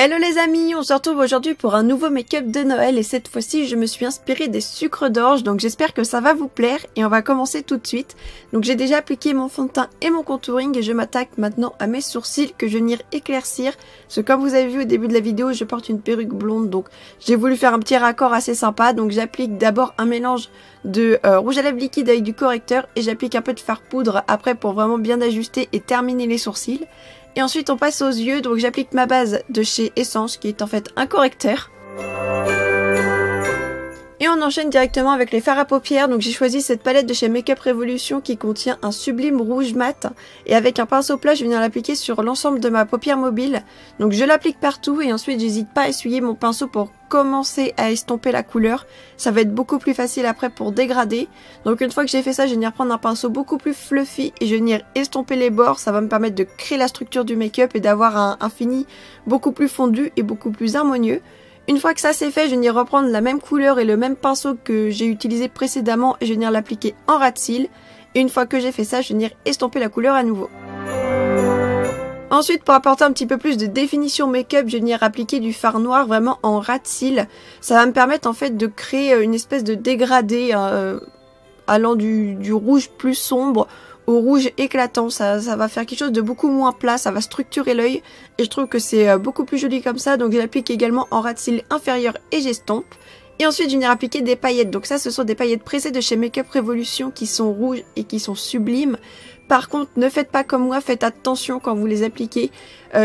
Hello les amis, on se retrouve aujourd'hui pour un nouveau make-up de Noël et cette fois-ci je me suis inspirée des sucres d'orge, donc j'espère que ça va vous plaire et on va commencer tout de suite. Donc j'ai déjà appliqué mon fond de teint et mon contouring et je m'attaque maintenant à mes sourcils que je vais venir éclaircir. Parce que comme vous avez vu au début de la vidéo, je porte une perruque blonde, donc j'ai voulu faire un petit raccord assez sympa. Donc j'applique d'abord un mélange de rouge à lèvres liquide avec du correcteur et j'applique un peu de fard poudre après pour vraiment bien ajuster et terminer les sourcils. Et ensuite on passe aux yeux, donc j'applique ma base de chez Essence qui est en fait un correcteur. Et on enchaîne directement avec les fards à paupières, donc j'ai choisi cette palette de chez Make Up Revolution qui contient un sublime rouge mat. Et avec un pinceau plat je vais venir l'appliquer sur l'ensemble de ma paupière mobile. Donc je l'applique partout et ensuite j'hésite pas à essuyer mon pinceau pour commencer à estomper la couleur. Ça va être beaucoup plus facile après pour dégrader. Donc une fois que j'ai fait ça, je vais venir prendre un pinceau beaucoup plus fluffy et je vais venir estomper les bords. Ça va me permettre de créer la structure du make-up et d'avoir un fini beaucoup plus fondu et beaucoup plus harmonieux. Une fois que ça c'est fait, je vais venir reprendre la même couleur et le même pinceau que j'ai utilisé précédemment et je vais venir l'appliquer en ras de cils. Et une fois que j'ai fait ça, je vais venir estomper la couleur à nouveau. Ensuite, pour apporter un petit peu plus de définition make-up, je vais venir appliquer du fard noir vraiment en ras de cils. Ça va me permettre en fait de créer une espèce de dégradé allant du rouge plus sombre au rouge éclatant. Ça va faire quelque chose de beaucoup moins plat, ça va structurer l'œil et je trouve que c'est beaucoup plus joli comme ça. Donc je l'applique également en ras de cils inférieur et j'estompe. Et ensuite je vais venir appliquer des paillettes. Donc ça ce sont des paillettes pressées de chez Make Up Revolution qui sont rouges et qui sont sublimes. Par contre, ne faites pas comme moi, faites attention quand vous les appliquez.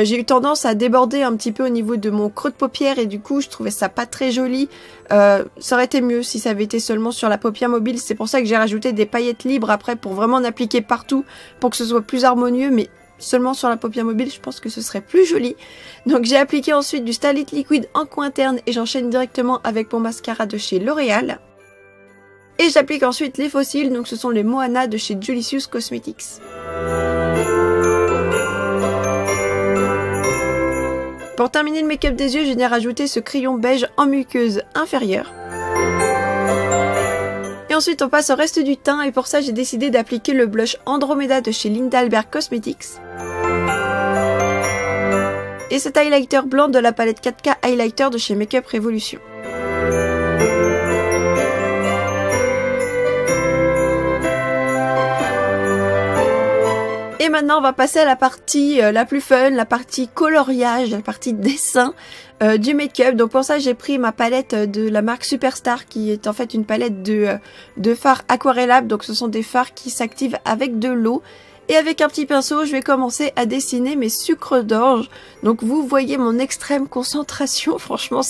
J'ai eu tendance à déborder un petit peu au niveau de mon creux de paupière et du coup, je trouvais ça pas très joli. Ça aurait été mieux si ça avait été seulement sur la paupière mobile. C'est pour ça que j'ai rajouté des paillettes libres après pour vraiment en appliquer partout pour que ce soit plus harmonieux. Mais seulement sur la paupière mobile, je pense que ce serait plus joli. Donc j'ai appliqué ensuite du Starlit Liquid en coin interne et j'enchaîne directement avec mon mascara de chez L'Oréal. Et j'applique ensuite les fossiles, donc ce sont les Moana de chez Julicious Cosmetics. Pour terminer le make-up des yeux, je viens rajouter ce crayon beige en muqueuse inférieure. Et ensuite on passe au reste du teint et pour ça j'ai décidé d'appliquer le blush Andromeda de chez Linda Albert Cosmetics. Et cet highlighter blanc de la palette 4K Highlighter de chez Make Up Revolution. Et maintenant on va passer à la partie la plus fun, la partie coloriage, la partie dessin du make-up. Donc pour ça j'ai pris ma palette de la marque Superstar qui est en fait une palette de fards aquarellables. Donc ce sont des fards qui s'activent avec de l'eau. Et avec un petit pinceau, je vais commencer à dessiner mes sucres d'orge. Donc vous voyez mon extrême concentration, franchement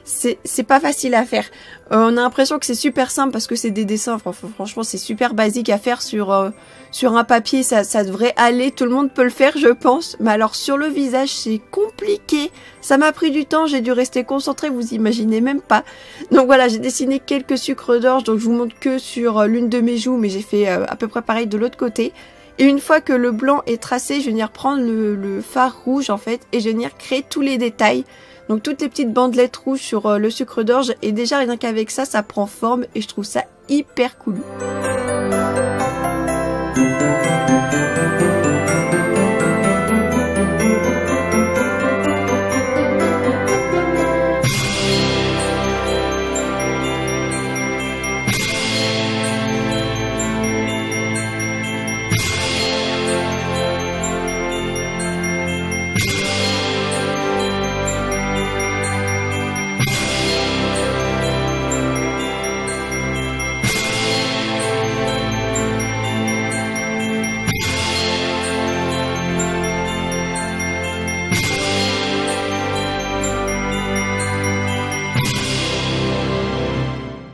c'est pas facile à faire. On a l'impression que c'est super simple parce que c'est des dessins, franchement c'est super basique à faire sur un papier, ça devrait aller, tout le monde peut le faire je pense. Mais alors sur le visage c'est compliqué, ça m'a pris du temps, j'ai dû rester concentrée, vous imaginez même pas. Donc voilà, j'ai dessiné quelques sucres d'orge, donc je vous montre que sur l'une de mes joues, mais j'ai fait à peu près pareil de l'autre côté. Et une fois que le blanc est tracé, je vais venir prendre le fard rouge en fait et je vais venir créer tous les détails. Donc toutes les petites bandelettes rouges sur le sucre d'orge et déjà rien qu'avec ça, ça prend forme et je trouve ça hyper cool.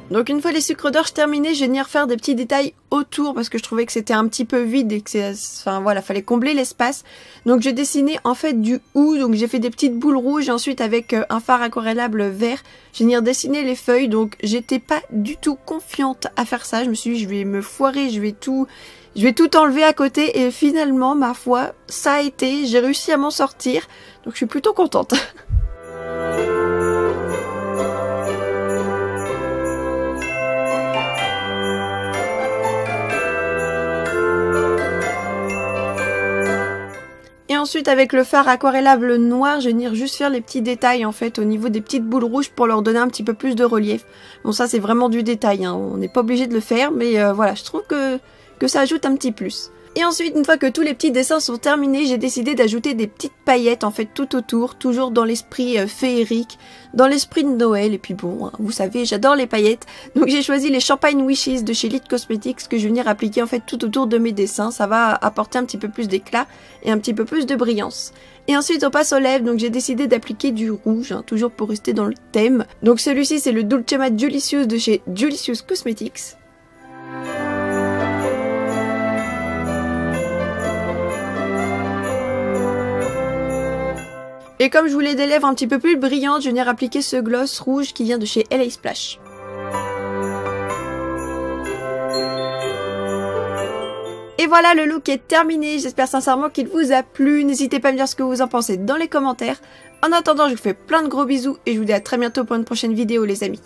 Donc une fois les sucres d'orge terminés, je vais venir faire des petits détails autour parce que je trouvais que c'était un petit peu vide et que enfin voilà, fallait combler l'espace. Donc j'ai dessiné en fait du hou, donc j'ai fait des petites boules rouges et ensuite avec un fard aquarellable vert, je vais venir dessiner les feuilles. Donc j'étais pas du tout confiante à faire ça, je me suis dit je vais me foirer, je vais tout enlever à côté et finalement ma foi, ça a été, j'ai réussi à m'en sortir. Donc je suis plutôt contente. ensuite avec le fard aquarellable noir, je vais venir juste faire les petits détails en fait au niveau des petites boules rouges pour leur donner un petit peu plus de relief. Bon ça c'est vraiment du détail, hein. On n'est pas obligé de le faire, mais voilà, je trouve que ça ajoute un petit plus. Et ensuite, une fois que tous les petits dessins sont terminés, j'ai décidé d'ajouter des petites paillettes en fait tout autour, toujours dans l'esprit féerique, dans l'esprit de Noël. Et puis bon, vous savez, j'adore les paillettes. Donc j'ai choisi les Champagne Wishes de chez Elite Cosmetics que je vais venir appliquer en fait tout autour de mes dessins. Ça va apporter un petit peu plus d'éclat et un petit peu plus de brillance. Et ensuite on passe aux lèvres, donc j'ai décidé d'appliquer du rouge, hein, toujours pour rester dans le thème. Donc celui-ci c'est le Dulce Matte Delicious de chez Delicious Cosmetics. Et comme je voulais des lèvres un petit peu plus brillantes, je vais venir appliquer ce gloss rouge qui vient de chez LA Splash. Et voilà, le look est terminé, j'espère sincèrement qu'il vous a plu, n'hésitez pas à me dire ce que vous en pensez dans les commentaires. En attendant, je vous fais plein de gros bisous et je vous dis à très bientôt pour une prochaine vidéo les amis.